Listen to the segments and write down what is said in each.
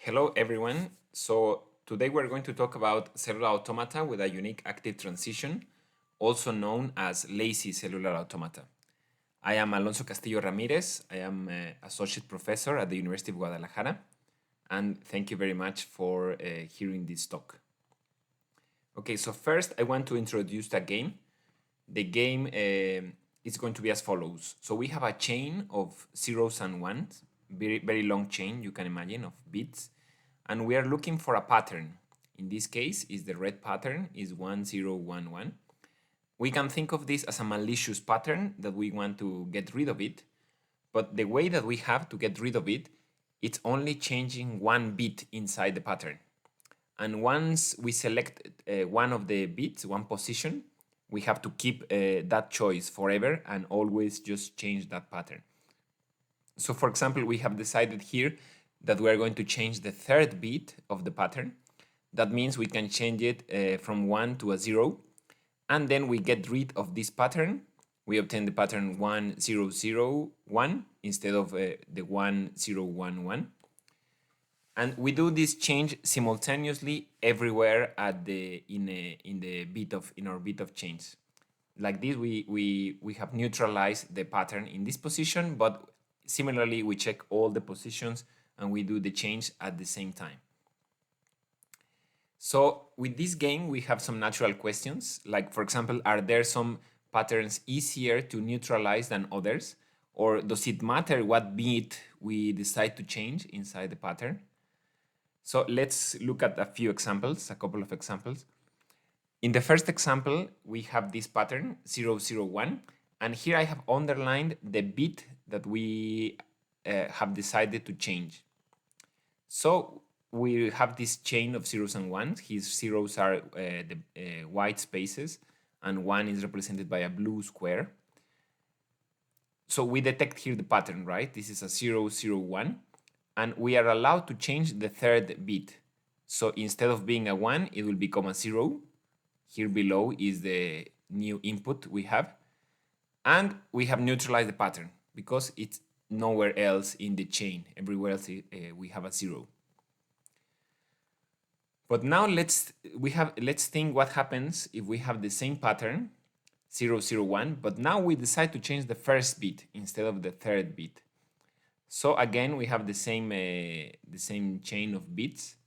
Hello everyone. So today we're going to talk about cellular automata with a unique active transition, also known as lazy cellular automata. I am Alonso Castillo Ramirez. I am associate professor at the University of Guadalajara, and thank you very much for hearing this talk. Okay, so first I want to introduce the game. The game is going to be as follows. So we have a chain of zeros and ones, very long chain, you can imagine, of bits, and we are looking for a pattern. In this case, is the red pattern is 1011. We can think of this as a malicious pattern that we want to get rid of it, but the way that we have to get rid of it, it's only changing one bit inside the pattern. And once we select one of the bits, one position, we have to keep that choice forever and always just change that pattern. So for example, we have decided here that we are going to change the third bit of the pattern. That means we can change it from 1 to a 0, and then we get rid of this pattern. We obtain the pattern 1001 instead of the 1011. And we do this change simultaneously everywhere at in our bit of change. Like this, we have neutralized the pattern in this position, but similarly we check all the positions and we do the change at the same time. So with this game, we have some natural questions, like for example, are there some patterns easier to neutralize than others? Or does it matter what bit we decide to change inside the pattern? So let's look at a few examples, a couple of examples. In the first example, we have this pattern 001, and here I have underlined the bit that we have decided to change. So we have this chain of zeros and ones. His zeros are the white spaces, and 1 is represented by a blue square. So we detect here the pattern, right? This is a 001, and we are allowed to change the third bit. So instead of being a 1, it will become a 0. Here below is the new input we have. And we have neutralized the pattern because it's nowhere else in the chain. Everywhere else we have a 0. But now let's think what happens if we have the same pattern 001, but now we decide to change the first bit instead of the third bit. So again, we have the same chain of bits.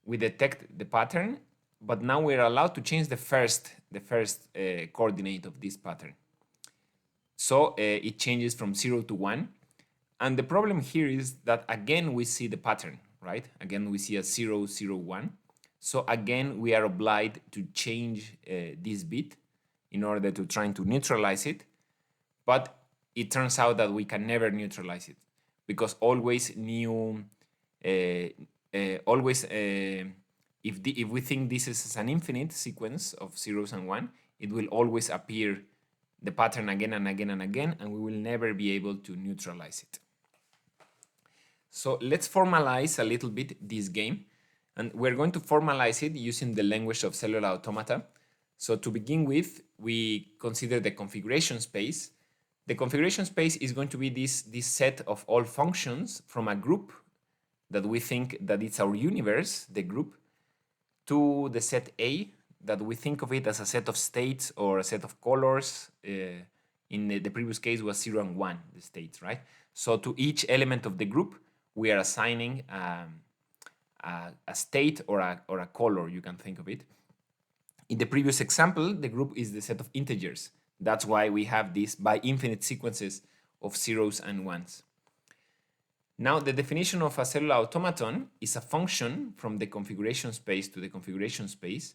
We detect the pattern, but now we're allowed to change the first coordinate of this pattern. So it changes from 0 to 1. And the problem here is that again we see the pattern, right? Again we see a 001. So again we are obliged to change this bit in order to try to neutralize it. But it turns out that we can never neutralize it, because always if we think this is an infinite sequence of zeros and one, it will always appear the pattern again and again and again, and we will never be able to neutralize it. So let's formalize a little bit this game, and we're going to formalize it using the language of cellular automata. So to begin with, we consider the configuration space. The configuration space is going to be this set of all functions from a group that we think that it's our universe, the group, to the set A, that we think of it as a set of states or a set of colors. In the previous case was 0 and 1, the states, right? So to each element of the group, we are assigning a state or a color, you can think of it. In the previous example, the group is the set of integers. That's why we have these by infinite sequences of zeros and ones. Now, the definition of a cellular automaton is a function from the configuration space to the configuration space,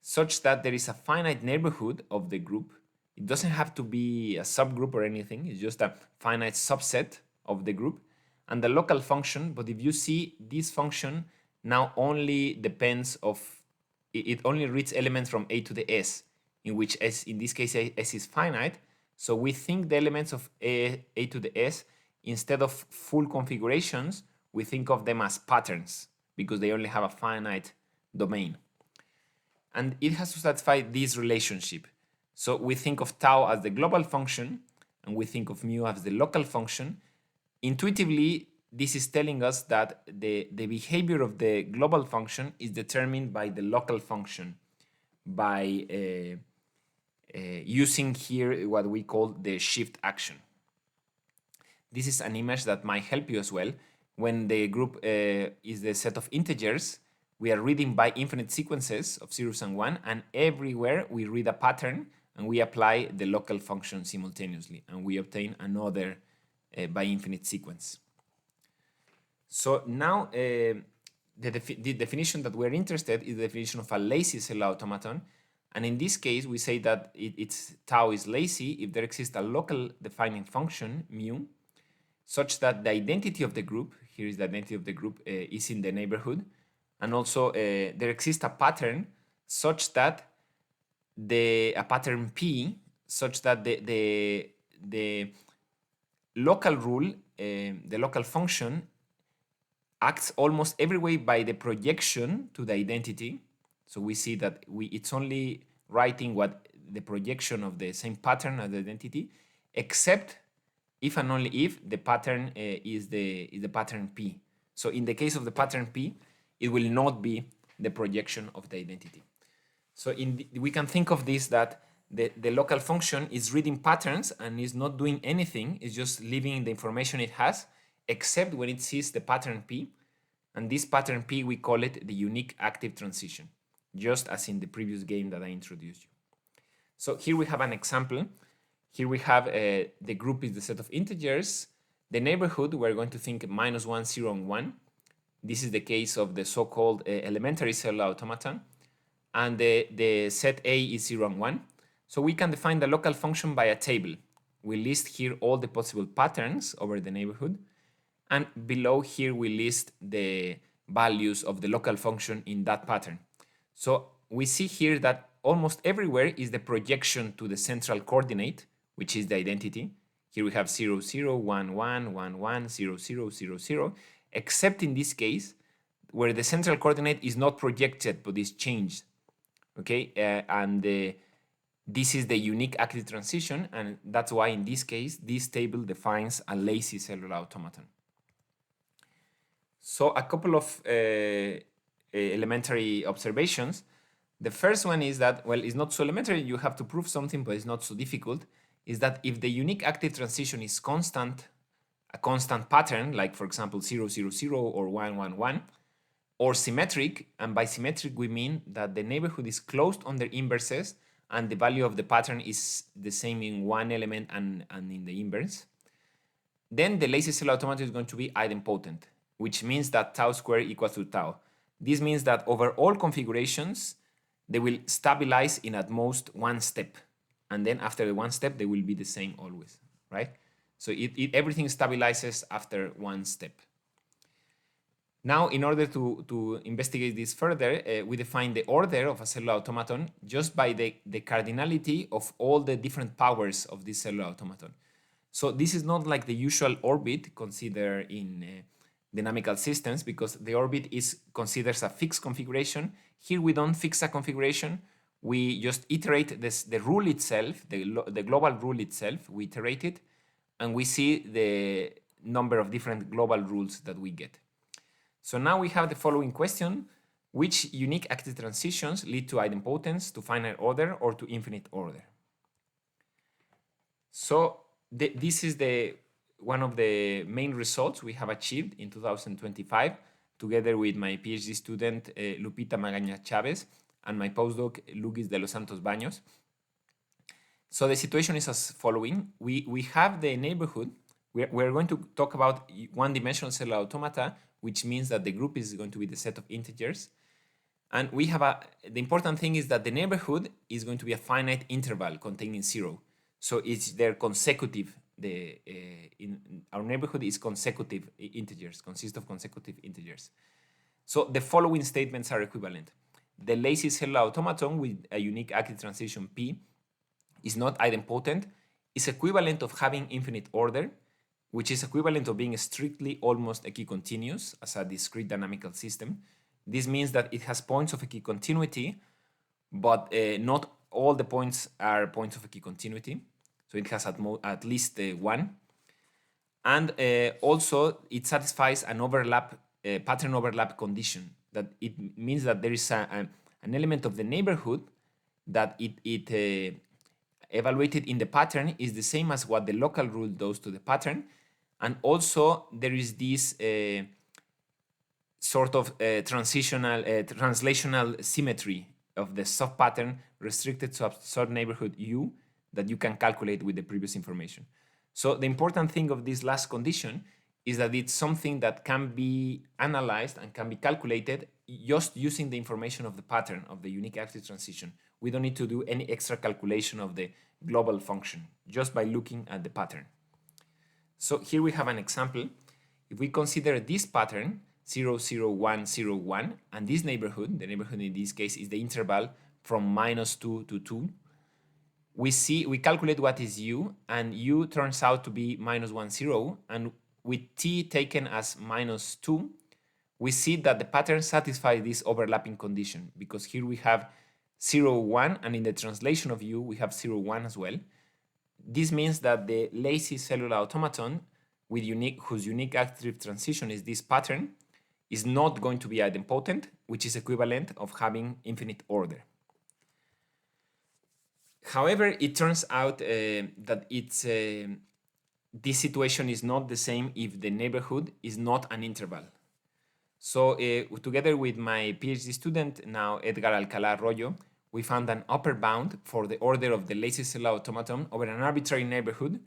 such that there is a finite neighborhood of the group. It doesn't have to be a subgroup or anything. It's just a finite subset of the group and the local function. But if you see, this function now only depends of, it only reads elements from A to the S, in which S, in this case, S is finite. So we think the elements of A to the S, instead of full configurations, we think of them as patterns because they only have a finite domain. And it has to satisfy this relationship. So we think of tau as the global function, and we think of mu as the local function. Intuitively, this is telling us that the behavior of the global function is determined by the local function by using here what we call the shift action. This is an image that might help you as well. When the group is the set of integers, we are reading by infinite sequences of zeros and one, and everywhere we read a pattern and we apply the local function simultaneously, and we obtain another by infinite sequence. So now the definition that we're interested in is the definition of a lazy cellular automaton. And in this case, we say that its tau is lazy if there exists a local defining function, mu, such that the identity of the group, here is the identity of the group, is in the neighborhood. And also there exists a pattern such that a pattern P, such that the local rule, the local function, acts almost every way by the projection to the identity. So we see that it's only writing what the projection of the same pattern as the identity, except if and only if the pattern is the pattern P. So in the case of the pattern P, it will not be the projection of the identity. So we can think of this that the local function is reading patterns and is not doing anything. It's just leaving the information it has, except when it sees the pattern P. And this pattern P, we call it the unique active transition, just as in the previous game that I introduced you. So here we have an example. Here we have the group is the set of integers. The neighborhood, we're going to think -1, 0, and 1. This is the case of the so-called elementary cellular automaton. And the set A is 0 and 1. So we can define the local function by a table. We list here all the possible patterns over the neighborhood. And below here we list the values of the local function in that pattern. So we see here that almost everywhere is the projection to the central coordinate, which is the identity. Here we have 0, 0, 1, 1, 1, 1, 0, 0, 0, 0, except in this case where the central coordinate is not projected but is changed. Okay, this is the unique active transition, and that's why in this case this table defines a lazy cellular automaton. So a couple of elementary observations. The first one is that, well, it's not so elementary, you have to prove something, but it's not so difficult, is that if the unique active transition is constant, a constant pattern, like for example 0, 0, 0 or 1, 1, 1, or symmetric, and by symmetric we mean that the neighborhood is closed on their inverses and the value of the pattern is the same in one element and in the inverse, then the lazy cellular automaton is going to be idempotent, which means that tau squared equals to tau. This means that over all configurations, they will stabilize in at most one step. And then after the one step, they will be the same always, right? So everything stabilizes after one step. Now, in order to investigate this further, we define the order of a cellular automaton just by the cardinality of all the different powers of this cellular automaton. So this is not like the usual orbit considered in dynamical systems, because the orbit considers a fixed configuration. Here we don't fix a configuration. We just iterate the rule itself, the global rule itself. We iterate it, and we see the number of different global rules that we get. So now we have the following question: which unique active transitions lead to idempotence, to finite order, or to infinite order? So this is one of the main results we have achieved in 2025, together with my PhD student Lupita Magaña Chavez and my postdoc Luis de los Santos Baños. So the situation is as following. We have the neighborhood. We're going to talk about one-dimensional cellular automata, which means that the group is going to be the set of integers. And we have the important thing is that the neighborhood is going to be a finite interval containing 0. So it's their consecutive. Our neighborhood is consecutive integers, consists of consecutive integers. So the following statements are equivalent. The lazy cellular automaton with a unique active transition P is not idempotent, is equivalent of having infinite order, which is equivalent of being strictly almost equicontinuous as a discrete dynamical system. This means that it has points of equicontinuity, but not all the points are points of equicontinuity. So it has at least one. And also it satisfies an overlap, pattern overlap condition. That it means that there is an element of the neighborhood that it evaluated in the pattern is the same as what the local rule does to the pattern. And also there is this sort of translational symmetry of the sub-pattern restricted to a sub-neighborhood U that you can calculate with the previous information. So the important thing of this last condition is that it's something that can be analyzed and can be calculated just using the information of the pattern of the unique active transition. We don't need to do any extra calculation of the global function just by looking at the pattern. So here we have an example. If we consider this pattern 0, 0, 1, 0, 1, and this neighborhood, the neighborhood in this case is the interval from -2 to 2, we calculate what is U, and U turns out to be -1, 0, and with T taken as -2, we see that the pattern satisfies this overlapping condition, because here we have 0, 1, and in the translation of U we have 0, 1 as well. This means that the lazy cellular automaton with whose unique active transition is this pattern is not going to be idempotent, which is equivalent of having infinite order. However, it turns out that this situation is not the same if the neighborhood is not an interval. So together with my PhD student, now Edgar Alcalá Arroyo, we found an upper bound for the order of the lazy cellular automaton over an arbitrary neighborhood.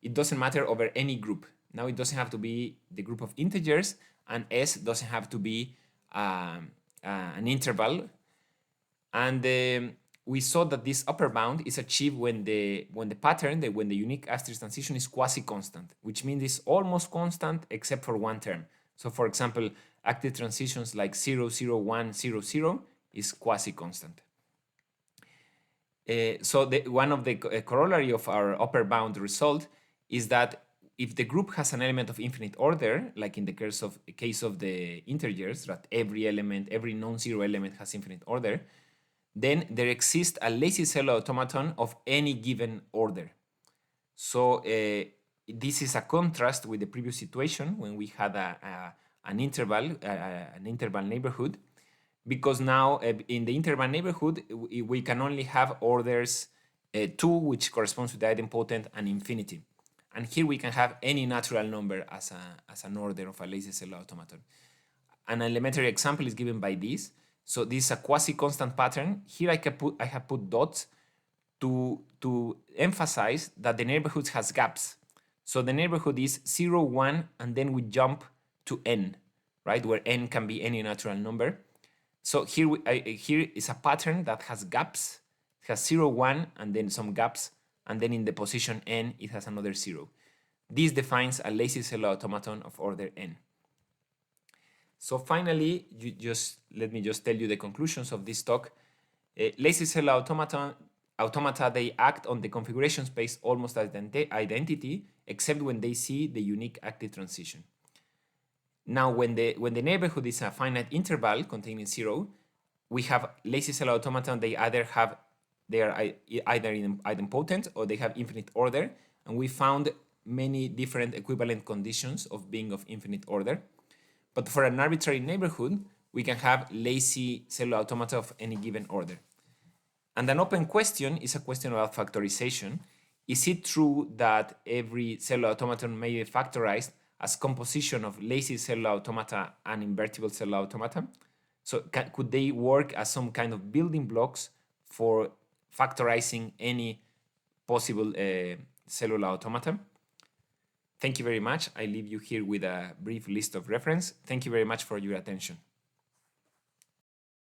It doesn't matter over any group. Now it doesn't have to be the group of integers, and S doesn't have to be an interval. And we saw that this upper bound is achieved when the unique active transition is quasi-constant, which means it's almost constant except for one term. So for example, active transitions like 0, 0, 1, 0, 0 is quasi-constant. So one of the corollary of our upper bound result is that if the group has an element of infinite order, like in the case of the integers, that every non-zero element has infinite order, then there exists a lazy cellular automaton of any given order. So this is a contrast with the previous situation when we had an interval neighborhood, because now in the interval neighborhood we can only have orders 2, which corresponds to the idempotent, and infinity. And here we can have any natural number as an order of a lazy cellular automaton. An elementary example is given by this. So this is a quasi-constant pattern. Here I have put dots to emphasize that the neighborhood has gaps. So the neighborhood is 0, 1, and then we jump to n, right? Where n can be any natural number. So here is a pattern that has gaps. It has 0, 1, and then some gaps, and then in the position n, it has another 0. This defines a lazy cellular automaton of order n. So finally, let me just tell you the conclusions of this talk. Lazy cellular automata, they act on the configuration space almost as identity, except when they see the unique active transition. Now, when the neighborhood is a finite interval containing 0, we have lazy cellular automaton. They are either idempotent or they have infinite order, and we found many different equivalent conditions of being of infinite order. But for an arbitrary neighborhood, we can have lazy cellular automata of any given order. And an open question is a question about factorization. Is it true that every cellular automaton may be factorized as composition of lazy cellular automata and invertible cellular automata? So could they work as some kind of building blocks for factorizing any possible cellular automata? Thank you very much. I leave you here with a brief list of reference. Thank you very much for your attention.